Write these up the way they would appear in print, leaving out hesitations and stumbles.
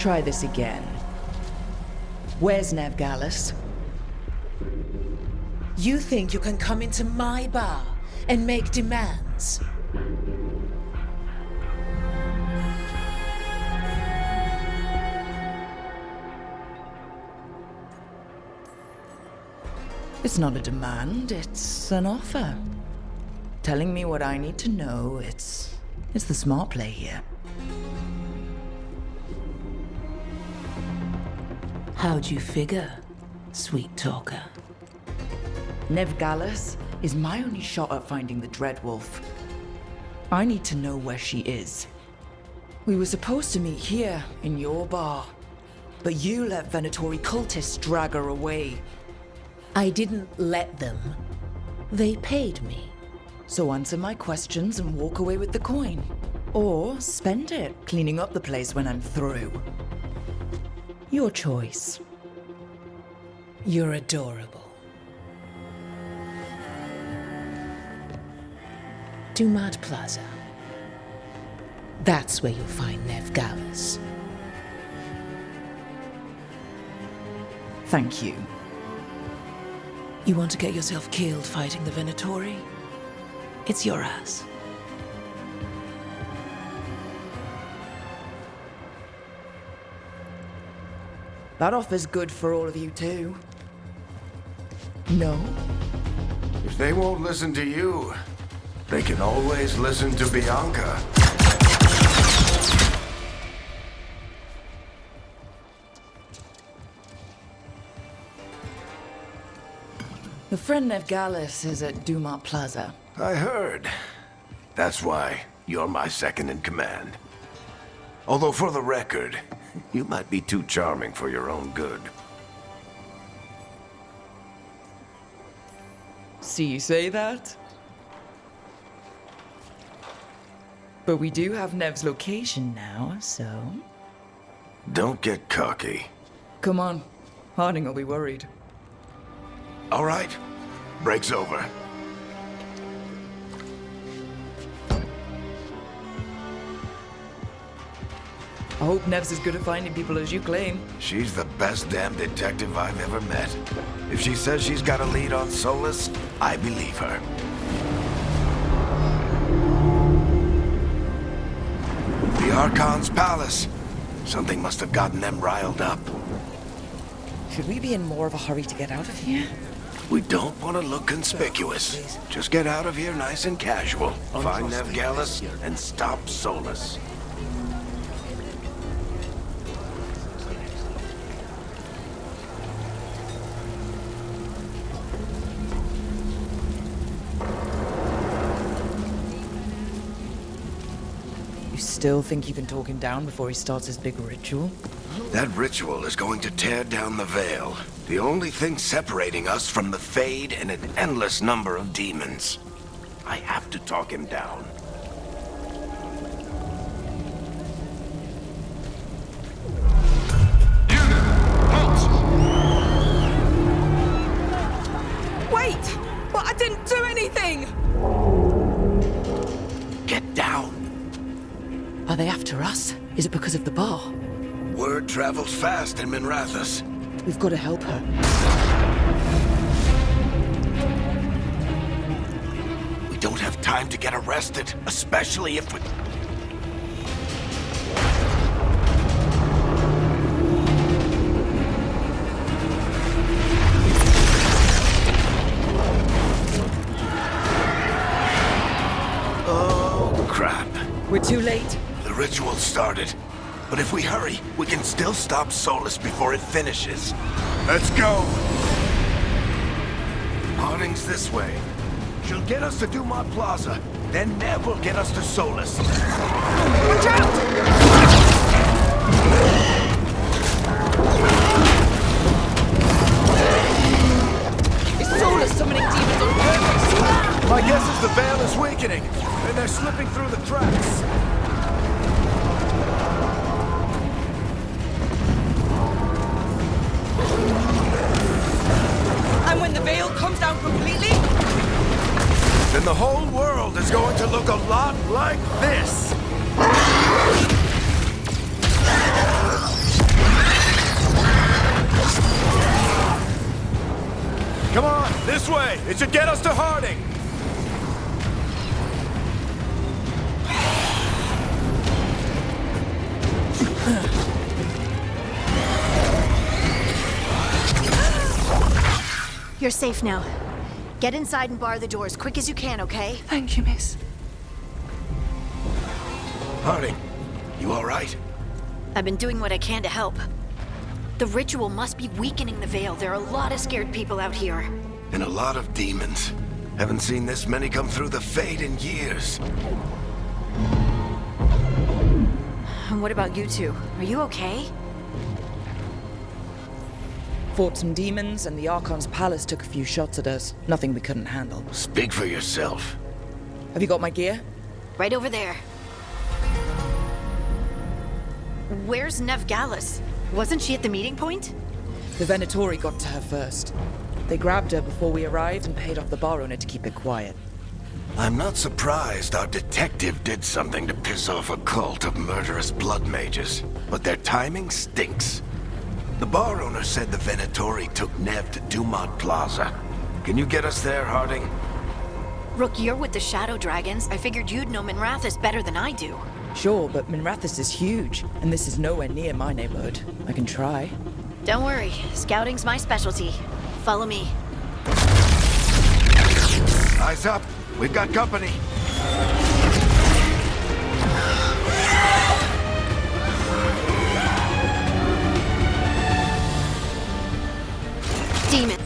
try this again. Where's Nevgalis? You think you can come into my bar and make demands? It's not a demand, it's an offer. Telling me what I need to know, it's the smart play here. How'd you figure, sweet talker? Nevgalis is my only shot at finding the Dreadwolf. I need to know where she is. We were supposed to meet here, in your bar. But you let Venatori cultists drag her away. I didn't let them. They paid me. So answer my questions and walk away with the coin. Or spend it cleaning up the place when I'm through. Your choice. You're adorable. Dumat Plaza. That's where you'll find Nevgalis. Thank you. You want to get yourself killed fighting the Venatori? It's your ass. That offer's good for all of you too. No? If they won't listen to you, they can always listen to Bianca. Your friend Nevgalis is at Dumat Plaza. I heard. That's why you're my second in command. Although for the record, you might be too charming for your own good. See you say that? But we do have Nev's location now, so... Don't get cocky. Come on. Harding will be worried. All right. Break's over. I hope Nev's as good at finding people as you claim. She's the best damn detective I've ever met. If she says she's got a lead on Solas, I believe her. The Archon's palace. Something must have gotten them riled up. Should we be in more of a hurry to get out of here? We don't want to look conspicuous. Just get out of here nice and casual. Find Nevgalis and stop Solas. You still think you can talk him down before he starts his big ritual? That ritual is going to tear down the veil. The only thing separating us from the Fade and an endless number of demons. I have to talk him down. Wait! But I didn't do anything! Get down. Are they after us? Is it because of the bar? Word travels fast in Minrathous. We've got to help her. We don't have time to get arrested, especially if we... Oh, crap. We're too late. The ritual started. But if we hurry, we can still stop Solas before it finishes. Let's go! Harding's this way. She'll get us to Dumat Plaza. Then Nev will get us to Solas. Watch out! Is Solas summoning demons on purpose? My guess is the veil is weakening, and they're slipping through the cracks. And when the veil comes down completely? Then the whole world is going to look a lot like this. way! It should get us to Harding! You're safe now. Get inside and bar the door as quick as you can, okay? Thank you, miss. Harding, you all right? I've been doing what I can to help. The ritual must be weakening the Veil. There are a lot of scared people out here. And a lot of demons. Haven't seen this many come through the Fade in years. And what about you two? Are you okay? Fought some demons, and the Archon's palace took a few shots at us. Nothing we couldn't handle. Speak for yourself. Have you got my gear? Right over there. Where's Nev Gallus? Wasn't she at the meeting point? The Venatori got to her first. They grabbed her before we arrived and paid off the bar owner to keep it quiet. I'm not surprised our detective did something to piss off a cult of murderous blood mages, but their timing stinks. The bar owner said the Venatori took Nev to Dumont Plaza. Can you get us there, Harding? Rook, you're with the Shadow Dragons. I figured you'd know Minrathous better than I do. Sure, but Minrathous is huge, and this is nowhere near my neighborhood. I can try. Don't worry, scouting's my specialty. Follow me. Eyes up! We've got company! Demon.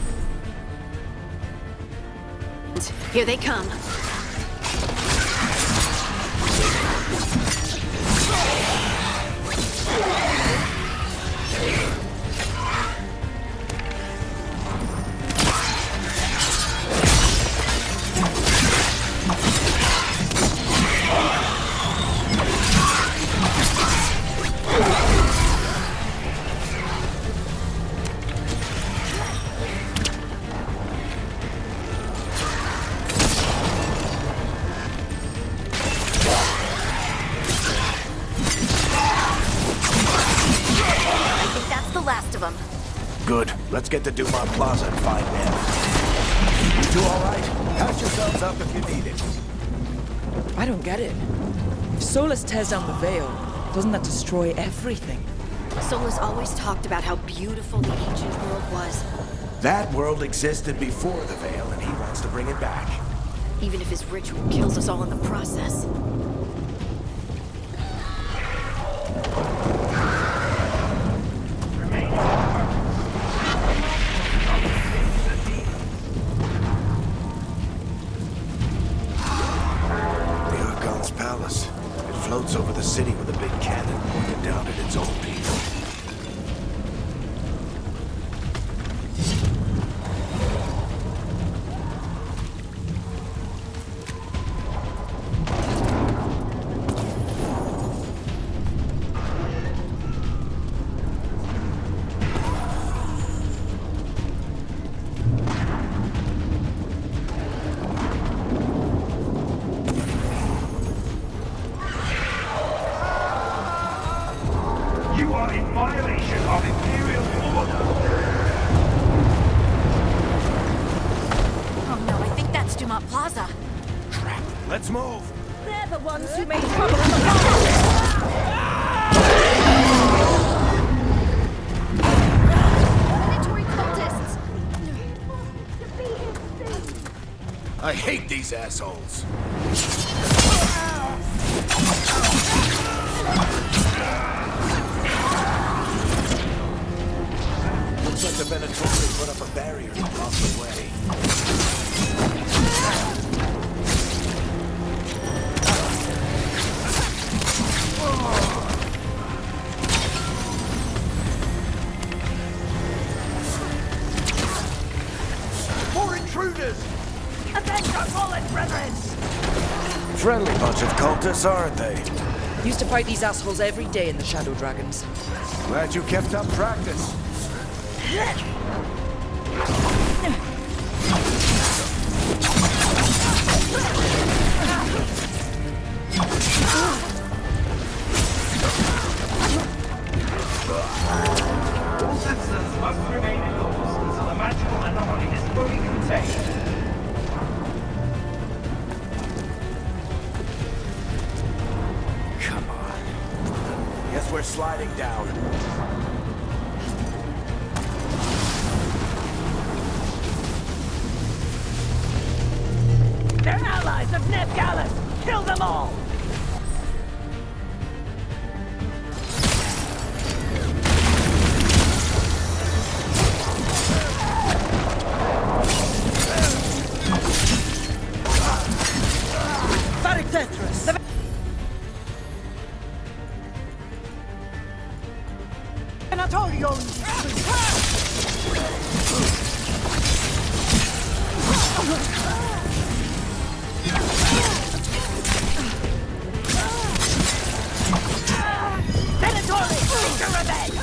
Here they come. Good. Let's get to Dumont Plaza and find Nev. You two all right? Patch yourselves up if you need it. I don't get it. If Solus tears down the Veil, doesn't that destroy everything? Solus always talked about how beautiful the ancient world was. That world existed before the Veil, and he wants to bring it back. Even if his ritual kills us all in the process. Floats over the city with a big cannon pointed down at its own people. Plaza. Crap. Let's move. They're the ones who made trouble in the past. Predatory cultists. I hate these assholes. Looks like the Venatori put up a barrier to block the way. More intruders! Avenge our fallen brethren! Friendly bunch of cultists, aren't they? Used to fight these assholes every day in the Shadow Dragons. Glad you kept up practice. All citizens must remain indoors until the magical anomaly is fully contained. we're sliding down. They're allies of Ned Gallus! Kill them all! Tetris! Venatorion! Venatori! Seek your revenge!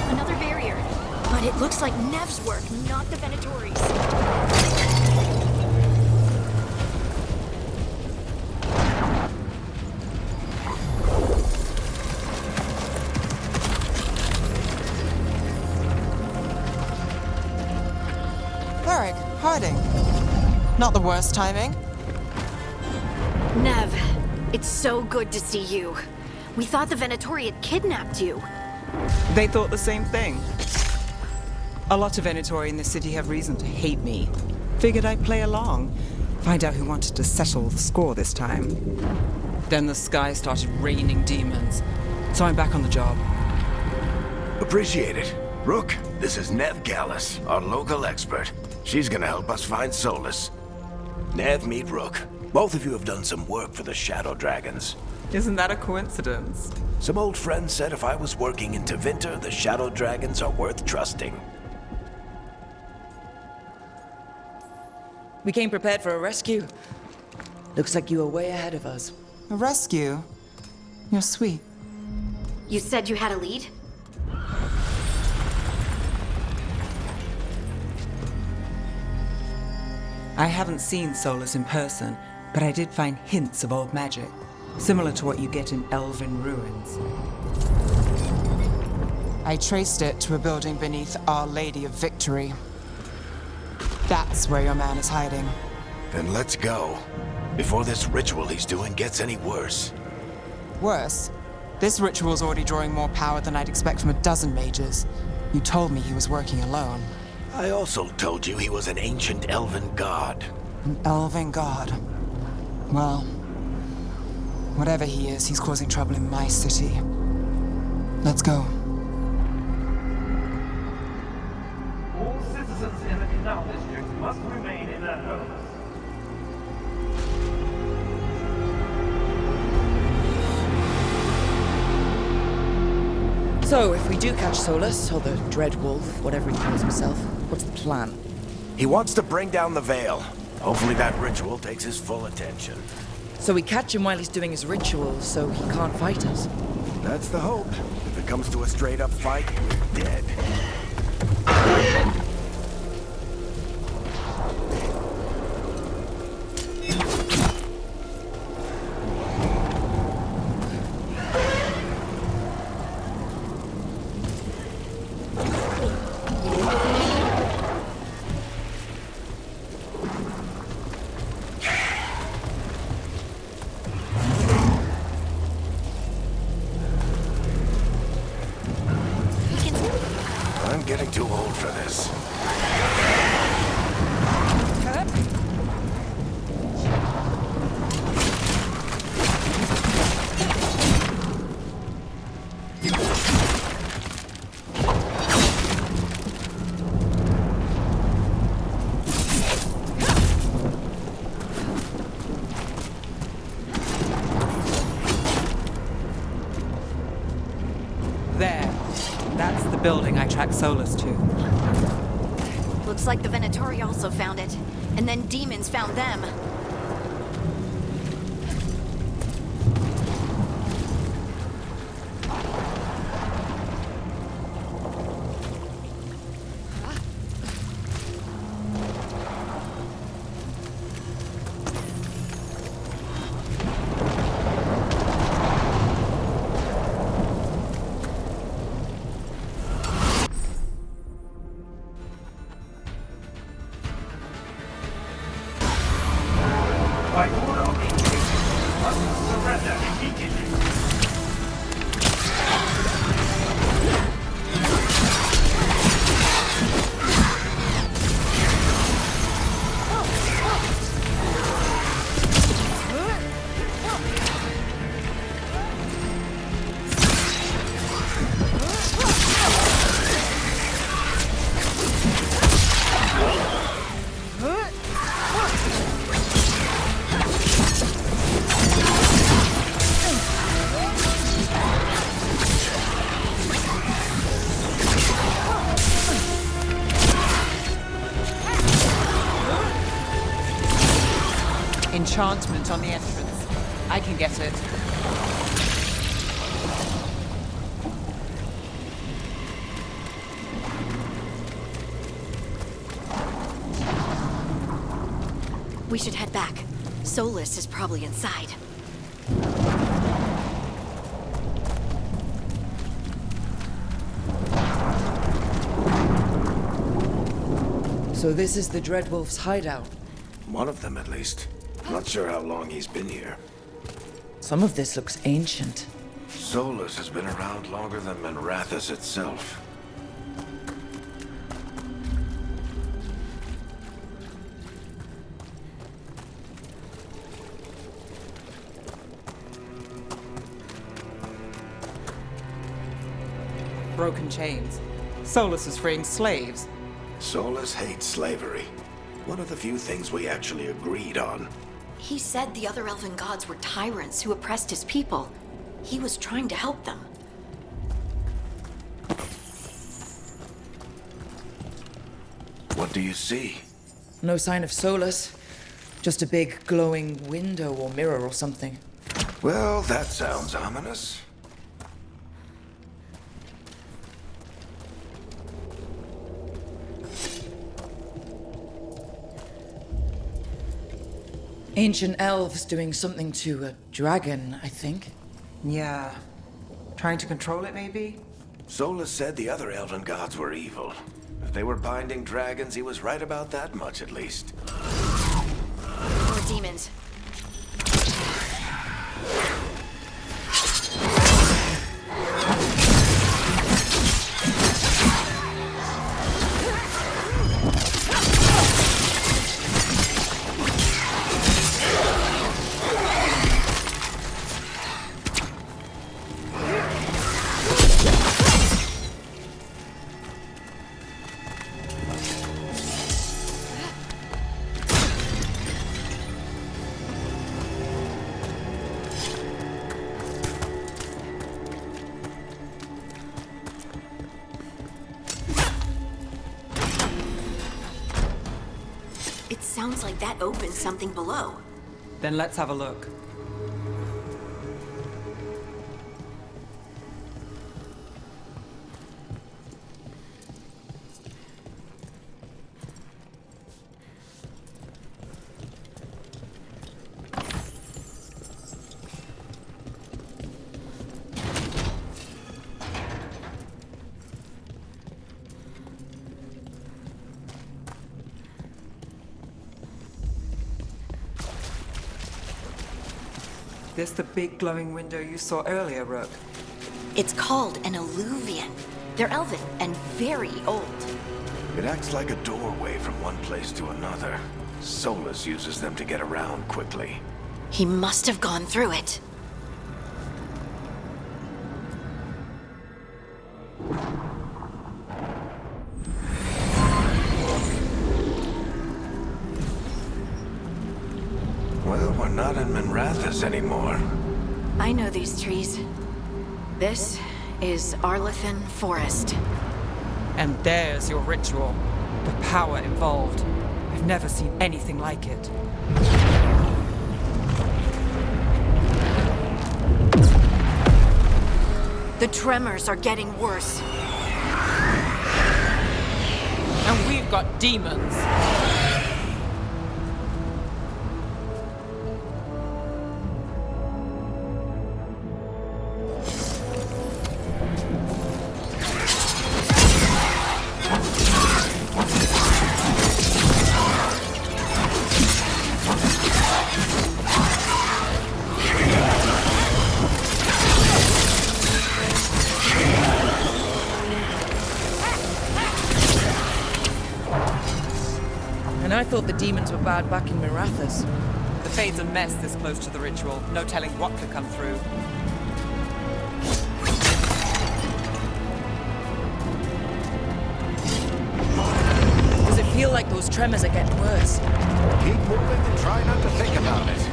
Another barrier. But it looks like Nev's work, not the Venatori's. Varric, hiding. Not the worst timing. Nev, it's so good to see you. We thought the Venatori had kidnapped you. They thought the same thing. A lot of Venatori in the city have reason to hate me. Figured I'd play along. Find out who wanted to settle the score this time. Then the sky started raining demons. So I'm back on the job. Appreciate it. Rook, this is Nev Gallus, our local expert. She's gonna help us find Solus. Nev, meet Rook. Both of you have done some work for the Shadow Dragons. Isn't that a coincidence? Some old friends said if I was working in Tevinter, the Shadow Dragons are worth trusting. We came prepared for a rescue. Looks like you were way ahead of us. A rescue? You're sweet. You said you had a lead? I haven't seen Solus in person, but I did find hints of old magic, similar to what you get in Elven ruins. I traced it to a building beneath Our Lady of Victory. That's where your man is hiding. Then let's go. Before this ritual he's doing gets any worse. Worse, this ritual's already drawing more power than I'd expect from a dozen mages. You told me he was working alone. I also told you he was an ancient elven god. An elven god. Well, whatever he is, he's causing trouble in my city. Let's go. All citizens in the Canal District must remain in their homes. So, if we do catch Solus, or the Dread Wolf, whatever he calls himself, what's the plan? He wants to bring down the Veil. Hopefully that ritual takes his full attention. So we catch him while he's doing his ritual, so he can't fight us. That's the hope. If it comes to a straight-up fight, we're dead. I'm getting too old for this. There. That's the building I tracked Solus to. Looks like the Venatori also found it. And then demons found them. enchantment on the entrance. I can get it. We should head back. Solus is probably inside. So this is the Dreadwolf's hideout. One of them, at least. Not sure how long he's been here. Some of this looks ancient. Solus has been around longer than Minrathous itself. Broken chains. Solus is freeing slaves. Solus hates slavery. One of the few things we actually agreed on. He said the other elven gods were tyrants who oppressed his people. He was trying to help them. What do you see? No sign of Solus. Just a big glowing window or mirror or something. Well, that sounds ominous. Ancient elves doing something to a dragon, I think. Yeah. Trying to control it, maybe? Solus said the other elven gods were evil. If they were binding dragons, he was right about that much, at least. More demons. It sounds like that opens something below. Then let's have a look. This the big glowing window you saw earlier, Rook? It's called an alluvian. They're elven and very old. It acts like a doorway from one place to another. Solus uses them to get around quickly. He must have gone through it. Well, we're not in Minrathous anymore. I know these trees. This is Arlathan Forest. And there's your ritual. The power involved. I've never seen anything like it. The tremors are getting worse. And we've got demons. And I thought the demons were bad back in Minrathous. The Fade's a mess this close to the ritual. No telling what could come through. Does it feel like those tremors are getting worse? Keep moving and try not to think about it.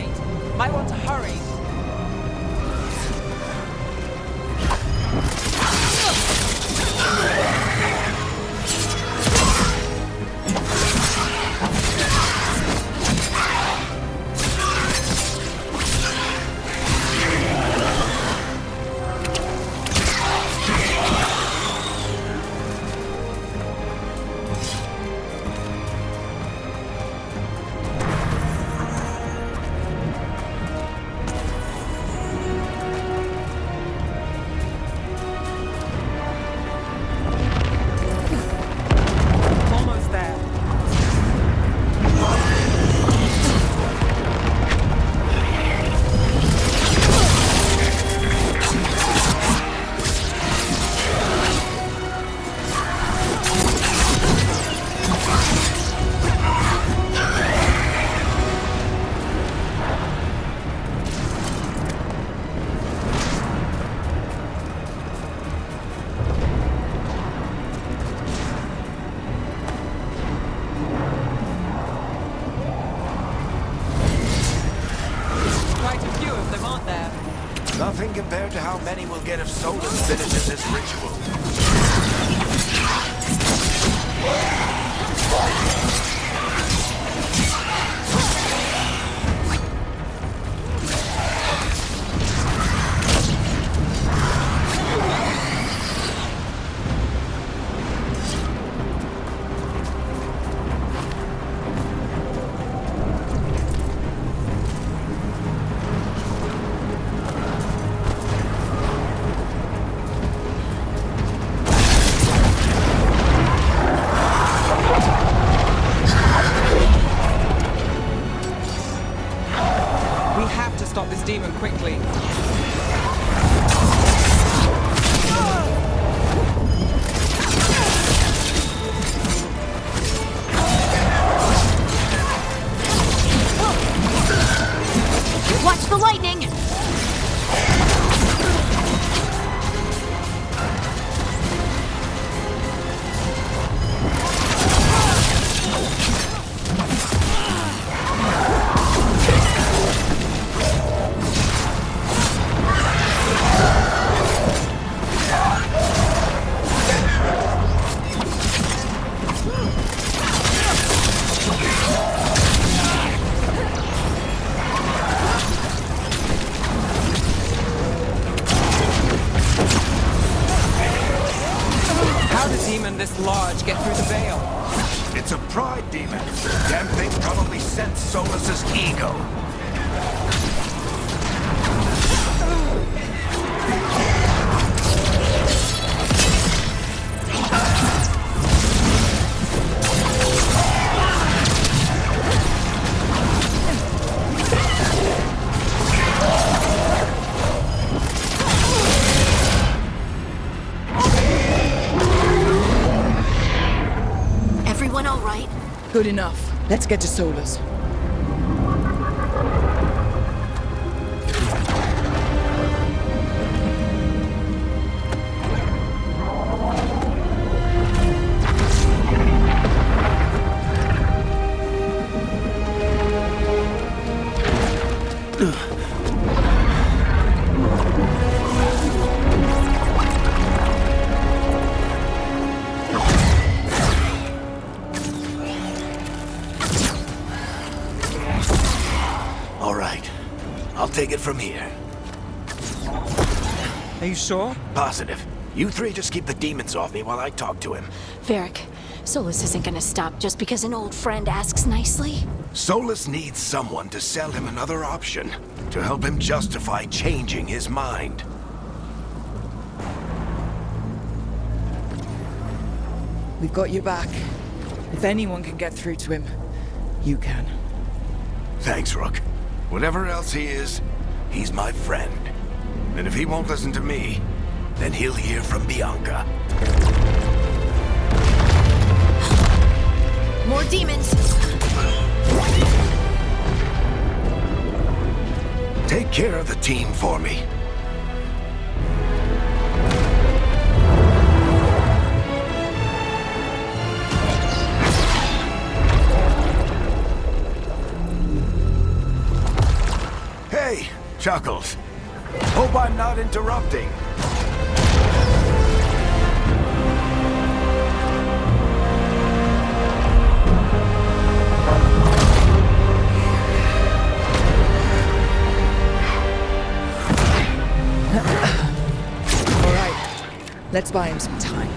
right. Might want to hurry. Almost there. Quite a few of them, aren't there? Nothing compared to how many we'll get if Solus finishes his ritual. We have to stop this demon quickly. Watch the lightning! How did a demon this large get through the veil? It's a pride demon. Damn thing probably sensed Solus's ego. Everyone all right? Good enough. Let's get to Solus. All right. I'll take it from here. Are you sure? Positive. You three just keep the demons off me while I talk to him. Varric, Solus isn't gonna stop just because an old friend asks nicely. Solus needs someone to sell him another option, to help him justify changing his mind. We've got your back. If anyone can get through to him, you can. Thanks, Rook. Whatever else he is, he's my friend. And if he won't listen to me, then he'll hear from Bianca. More demons! Take care of the team for me. Hey, Chuckles. Hope I'm not interrupting. All right, let's buy him some time.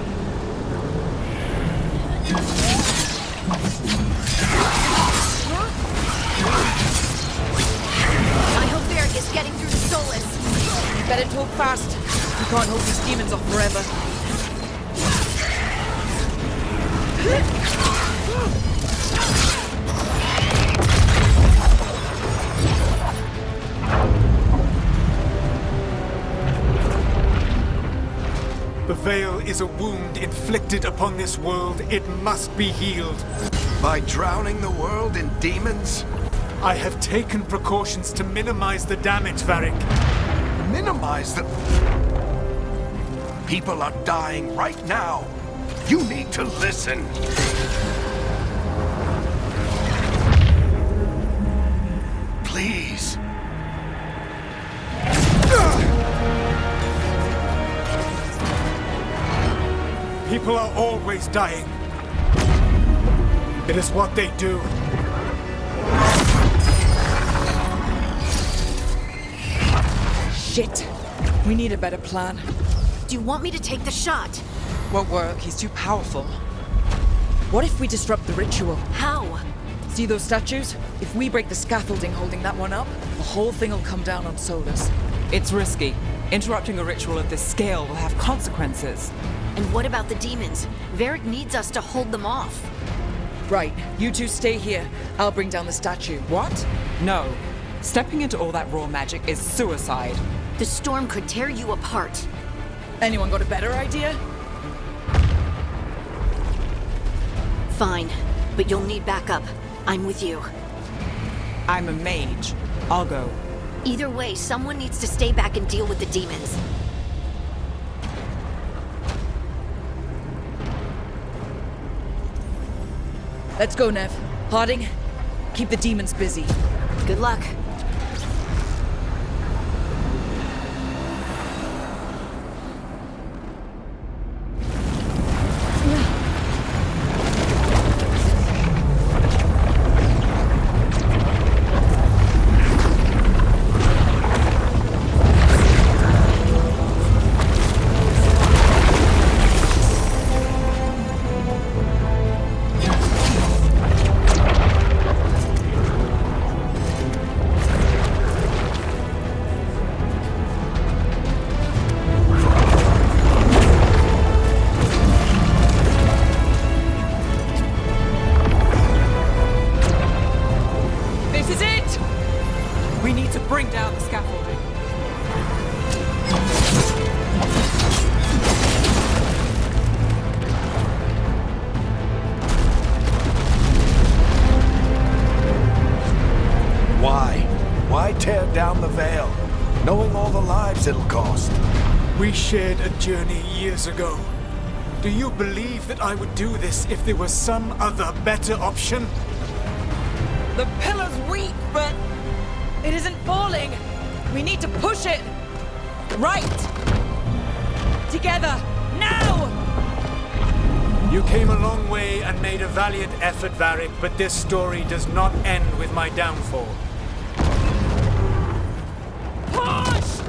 I hope Varric is getting through to Solus. Better talk fast. We can't hold these demons off forever. The Veil is a wound inflicted upon this world. It must be healed. By drowning the world in demons? I have taken precautions to minimize the damage, Varric. Minimize the... People are dying right now. You need to listen. Please. People are always dying. It is what they do. Shit. We need a better plan. Do you want me to take the shot? Won't work. He's too powerful. What if we disrupt the ritual? How? See those statues? If we break the scaffolding holding that one up, the whole thing will come down on Solus. It's risky. Interrupting a ritual of this scale will have consequences. And what about the demons? Varric needs us to hold them off. Right. You two stay here. I'll bring down the statue. What? No. Stepping into all that raw magic is suicide. The storm could tear you apart. Anyone got a better idea? Fine, but you'll need backup. I'm with you. I'm a mage. I'll go. Either way, someone needs to stay back and deal with the demons. Let's go, Nev. Harding, keep the demons busy. Good luck. Bring down the scaffolding. Why? Why tear down the Veil, knowing all the lives it'll cost? We shared a journey years ago. Do you believe that I would do this if there was some other better option? The pillar's weak, but it isn't falling. We need to push it. Right. Together. Now! You came a long way and made a valiant effort, Varric, but this story does not end with my downfall. Push!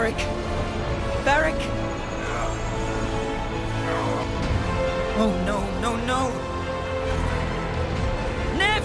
Varric! Varric! Oh no, no, no! Nev!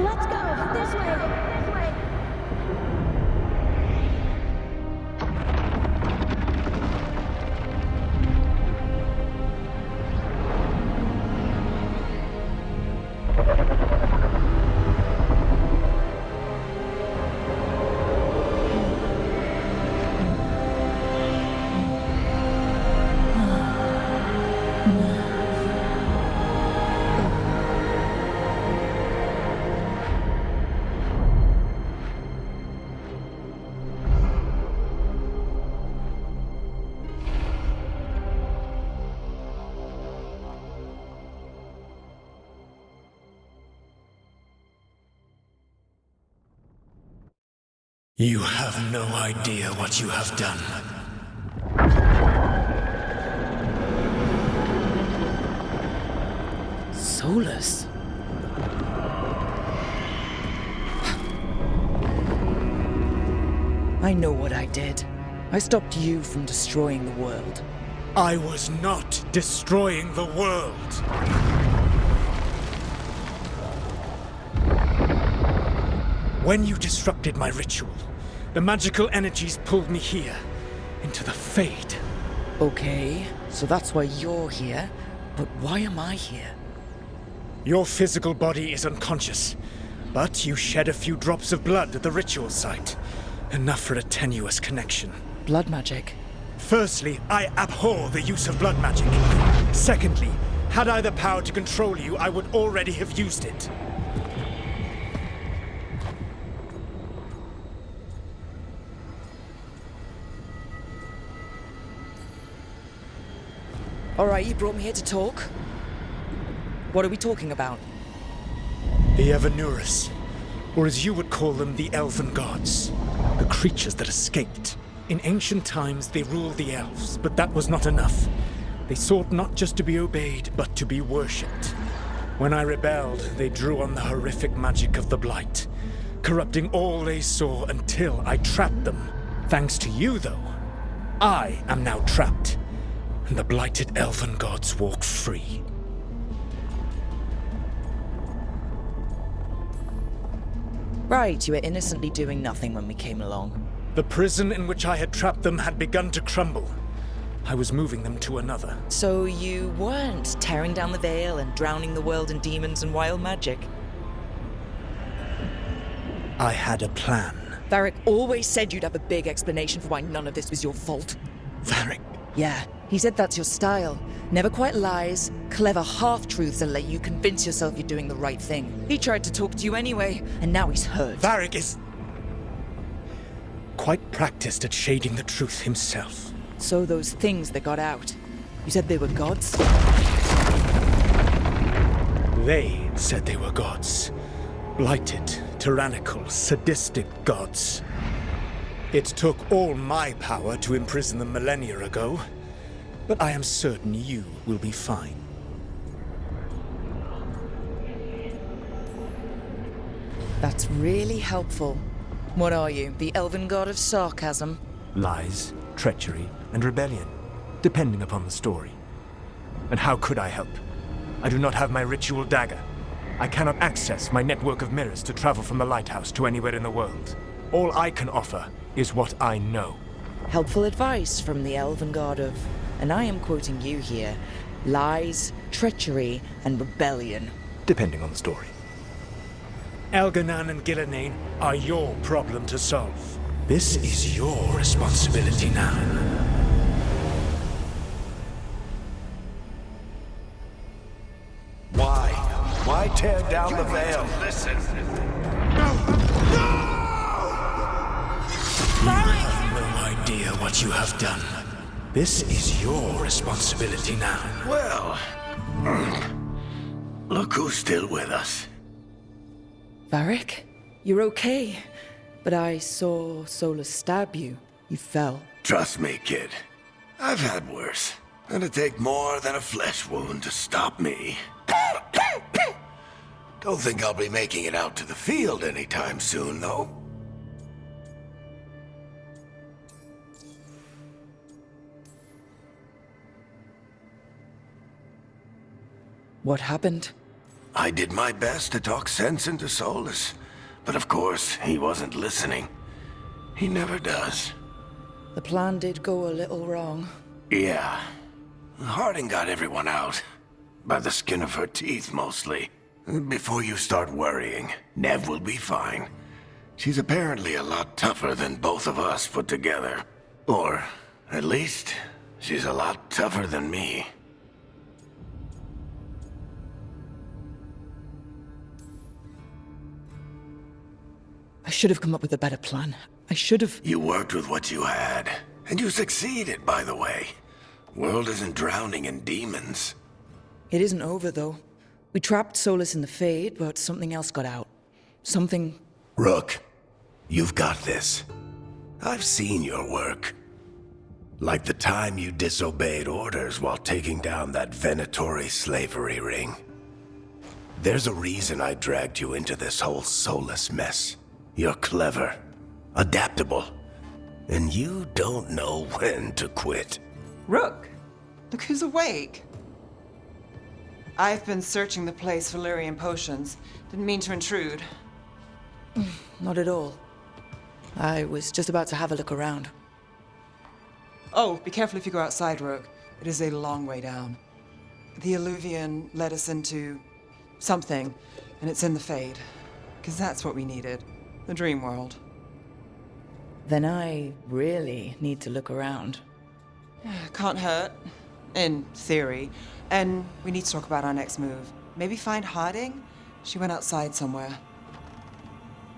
Let's go! This way! This way! You have no idea what you have done. Solus? I know what I did. I stopped you from destroying the world. I was not destroying the world. When you disrupted my ritual, the magical energies pulled me here, into the Fade. Okay, so that's why you're here, but why am I here? Your physical body is unconscious, but you shed a few drops of blood at the ritual site. Enough for a tenuous connection. Blood magic? Firstly, I abhor the use of blood magic. Secondly, had I the power to control you, I would already have used it. Alright, you brought me here to talk. What are we talking about? The Evanurus, or as you would call them, the Elven Gods. The creatures that escaped. In ancient times, they ruled the elves, but that was not enough. They sought not just to be obeyed, but to be worshipped. When I rebelled, they drew on the horrific magic of the Blight, corrupting all they saw until I trapped them. Thanks to you, though, I am now trapped, and the blighted Elven Gods walk free. Right, you were innocently doing nothing when we came along. The prison in which I had trapped them had begun to crumble. I was moving them to another. So you weren't tearing down the veil and drowning the world in demons and wild magic? I had a plan. Varric always said you'd have a big explanation for why none of this was your fault. Varric? Yeah, he said that's your style. Never quite lies, clever half-truths that let you convince yourself you're doing the right thing. He tried to talk to you anyway, and now he's hurt. Varric is quite practiced at shading the truth himself. So those things that got out, you said they were gods? They said they were gods. Blighted, tyrannical, sadistic gods. It took all my power to imprison them millennia ago, but I am certain you will be fine. That's really helpful. What are you, the elven god of sarcasm? Lies, treachery, and rebellion, depending upon the story. And how could I help? I do not have my ritual dagger. I cannot access my network of mirrors to travel from the lighthouse to anywhere in the world. All I can offer is what I know. Helpful advice from the elven god of, and I am quoting you here, lies, treachery, and rebellion. Depending on the story. Elganan and Gillenane are your problem to solve. This is your responsibility now. Why? Why tear down the veil? Listen. You have no idea what you have done. This is your responsibility now. Well, Look who's still with us. Varric, you're okay. But I saw Solus stab you. You fell. Trust me, kid. I've had worse. It'd take more than a flesh wound to stop me. Don't think I'll be making it out to the field anytime soon, though. What happened? I did my best to talk sense into Solus, but of course, he wasn't listening. He never does. The plan did go a little wrong. Yeah. Harding got everyone out. By the skin of her teeth, mostly. Before you start worrying, Nev will be fine. She's apparently a lot tougher than both of us put together. Or, at least, she's a lot tougher than me. I should have come up with a better plan. I should have... You worked with what you had. And you succeeded, by the way. World isn't drowning in demons. It isn't over, though. We trapped Solus in the Fade, but something else got out. Something... Rook, you've got this. I've seen your work. Like the time you disobeyed orders while taking down that Venatori slavery ring. There's a reason I dragged you into this whole Solus mess. You're clever, adaptable, and you don't know when to quit. Rook, look who's awake. I've been searching the place for Lyrian potions. Didn't mean to intrude. Not at all. I was just about to have a look around. Oh, be careful if you go outside, Rook. It is a long way down. The Illuvian led us into something, and it's in the Fade. Because that's what we needed. The dream world. Then I really need to look around. Can't hurt. In theory. And we need to talk about our next move. Maybe find Harding? She went outside somewhere.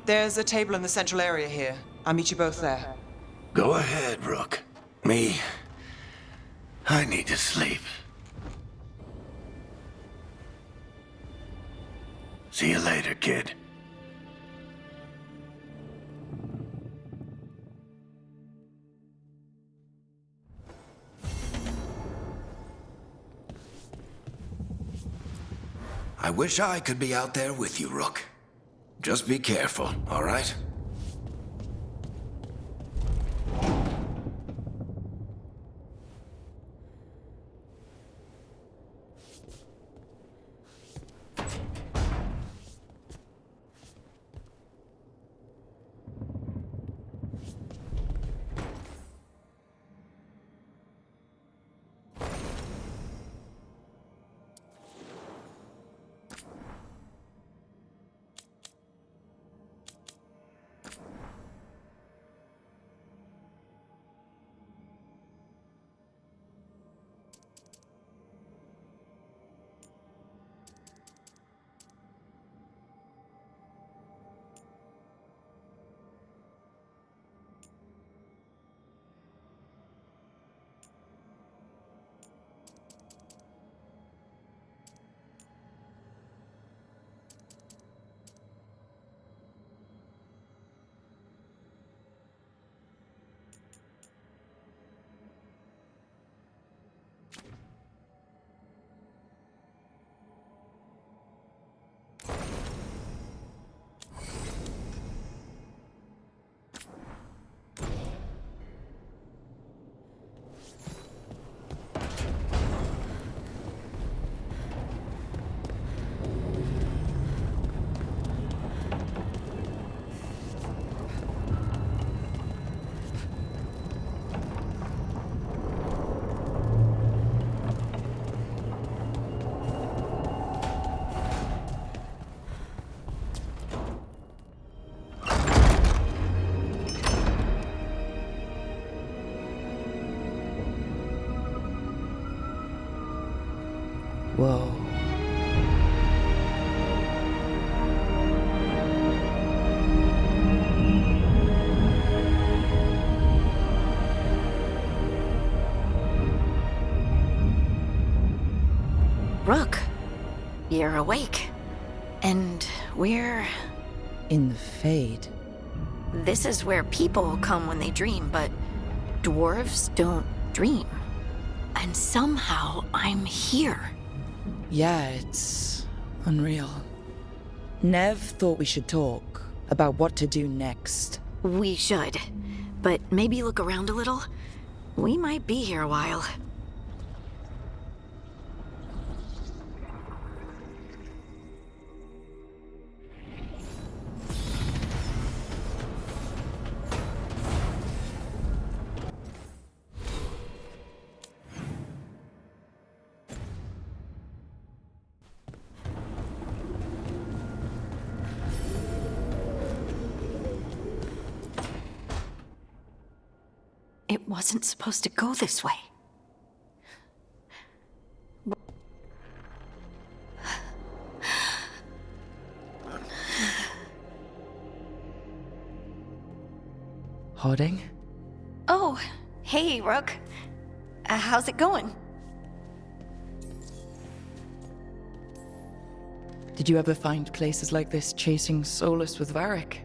There's a table in the central area here. I'll meet you both there. Go ahead, Rook. I need to sleep. See you later, kid. I wish I could be out there with you, Rook. Just be careful, all right? Whoa. Rook, you're awake. And we're... In the Fade. This is where people come when they dream, but dwarves don't dream. And somehow I'm here. Yeah, it's unreal. Nev thought we should talk about what to do next. We should. But maybe look around a little. We might be here a while. It wasn't supposed to go this way. Harding? Oh, hey, Rook. How's it going? Did you ever find places like this chasing Solus with Varric?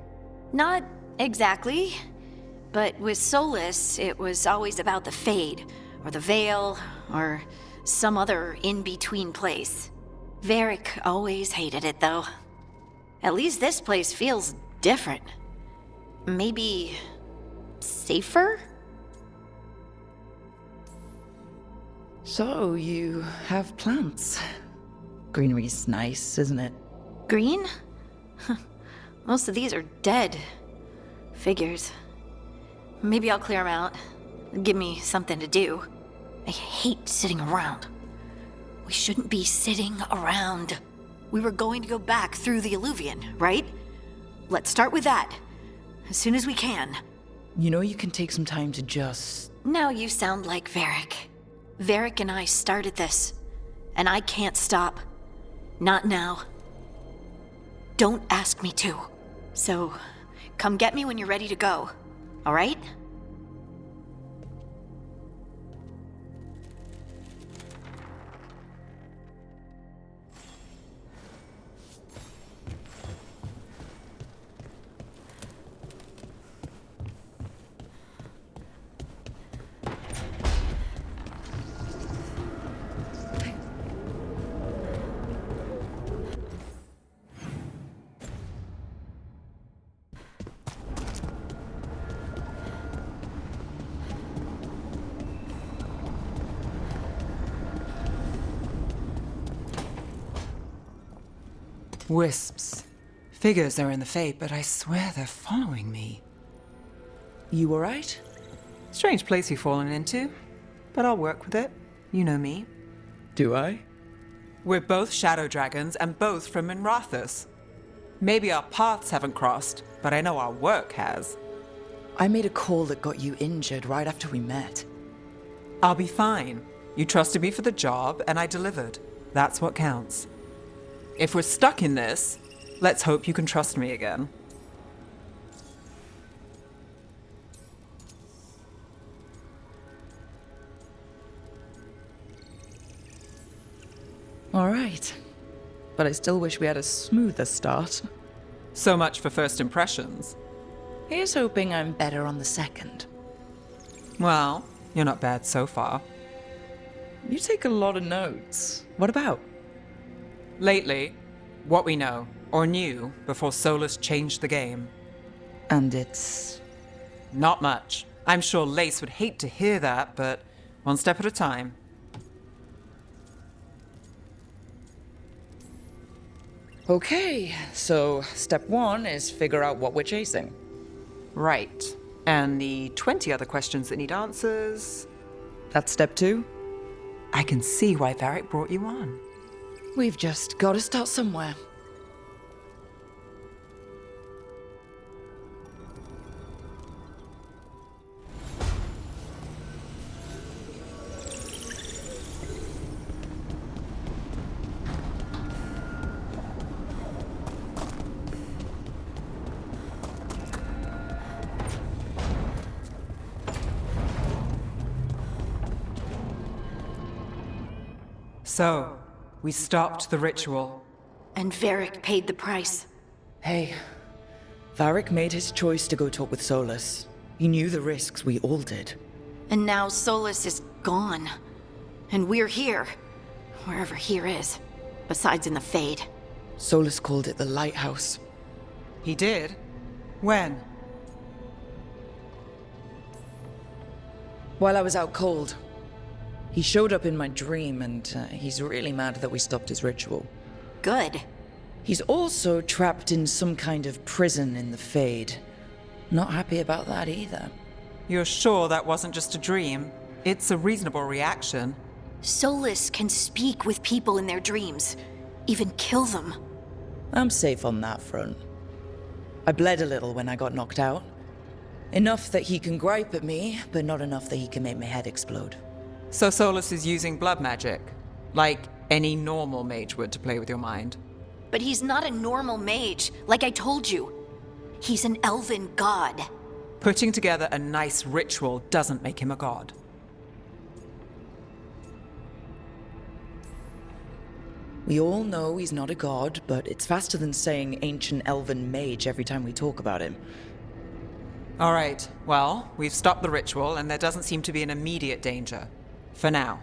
Not exactly. But with Solus, it was always about the Fade, or the Veil, or some other in-between place. Varric always hated it, though. At least this place feels different. Maybe... safer? So, you have plants. Greenery's nice, isn't it? Green? Most of these are dead. Figures. Maybe I'll clear them out. Give me something to do. I hate sitting around. We shouldn't be sitting around. We were going to go back through the Illuvian, right? Let's start with that. As soon as we can. You know you can take some time to just... Now you sound like Varric. Varric and I started this. And I can't stop. Not now. Don't ask me to. So, come get me when you're ready to go. All right? Wisps. Figures are in the Fade, but I swear they're following me. You alright? Strange place you've fallen into, but I'll work with it. You know me. Do I? We're both shadow dragons and both from Minrathous. Maybe our paths haven't crossed, but I know our work has. I made a call that got you injured right after we met. I'll be fine. You trusted me for the job, and I delivered. That's what counts. If we're stuck in this, let's hope you can trust me again. Alright. But I still wish we had a smoother start. So much for first impressions. Here's hoping I'm better on the second. Well, you're not bad so far. You take a lot of notes. What about? Lately, what we know, or knew, before Solus changed the game. And it's... Not much. I'm sure Lace would hate to hear that, but one step at a time. Okay, so step one is figure out what we're chasing. Right. And the 20 other questions that need answers... That's step two? I can see why Varric brought you on. We've just got to start somewhere. So, We stopped the ritual. And Varric paid the price. Hey, Varric made his choice to go talk with Solus. He knew the risks, we all did. And now Solus is gone. And we're here. Wherever here is. Besides in the Fade. Solus called it the Lighthouse. He did? When? While I was out cold. He showed up in my dream, and he's really mad that we stopped his ritual. Good. He's also trapped in some kind of prison in the Fade. Not happy about that either. You're sure that wasn't just a dream? It's a reasonable reaction. Solus can speak with people in their dreams. Even kill them. I'm safe on that front. I bled a little when I got knocked out. Enough that he can gripe at me, but not enough that he can make my head explode. So Solus is using blood magic? Like any normal mage would to play with your mind? But he's not a normal mage, like I told you. He's an elven god. Putting together a nice ritual doesn't make him a god. We all know he's not a god, but it's faster than saying ancient elven mage every time we talk about him. All right, well, we've stopped the ritual, and there doesn't seem to be an immediate danger. For now.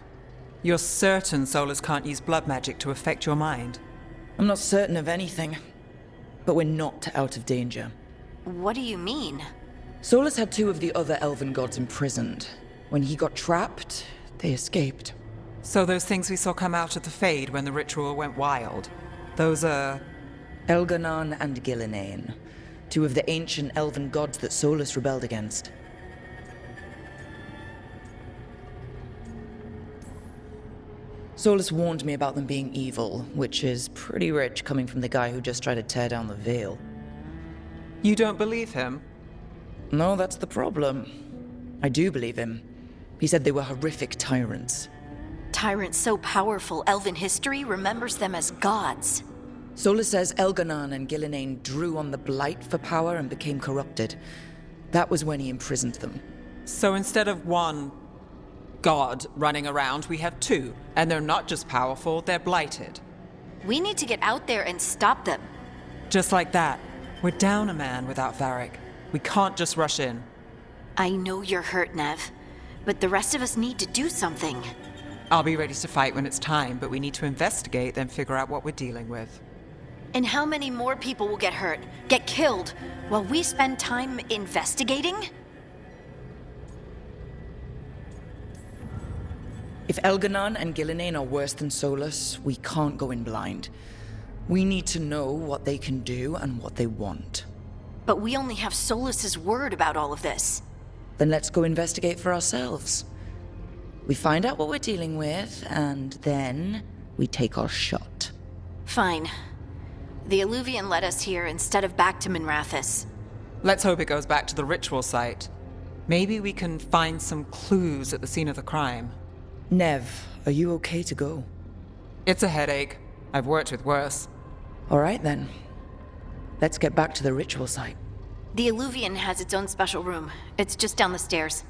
You're certain Solus can't use blood magic to affect your mind? I'm not certain of anything, but we're not out of danger. What do you mean? Solus had 2 of the other elven gods imprisoned. When he got trapped, they escaped. So those things we saw come out of the Fade when the ritual went wild, those are... Elganon and Gillinane, 2 of the ancient elven gods that Solus rebelled against. Solus warned me about them being evil, which is pretty rich coming from the guy who just tried to tear down the Veil. You don't believe him? No, that's the problem. I do believe him. He said they were horrific tyrants. Tyrants so powerful, elven history remembers them as gods. Solus says Elganon and Gillinane drew on the Blight for power and became corrupted. That was when he imprisoned them. So instead of 1 god running around, we have 2. And they're not just powerful, they're blighted. We need to get out there and stop them. Just like that. We're down a man without Varric. We can't just rush in. I know you're hurt, Nev, but the rest of us need to do something. I'll be ready to fight when it's time, but we need to investigate, then figure out what we're dealing with. And how many more people will get hurt, get killed, while we spend time investigating? If Elganon and Gillinane are worse than Solus, we can't go in blind. We need to know what they can do and what they want. But we only have Solus's word about all of this. Then let's go investigate for ourselves. We find out what we're dealing with, and then we take our shot. Fine. The Illuvian led us here instead of back to Minrathous. Let's hope it goes back to the ritual site. Maybe we can find some clues at the scene of the crime. Nev, are you okay to go? It's a headache. I've worked with worse. All right then. Let's get back to the ritual site. The Illuvian has its own special room. It's just down the stairs.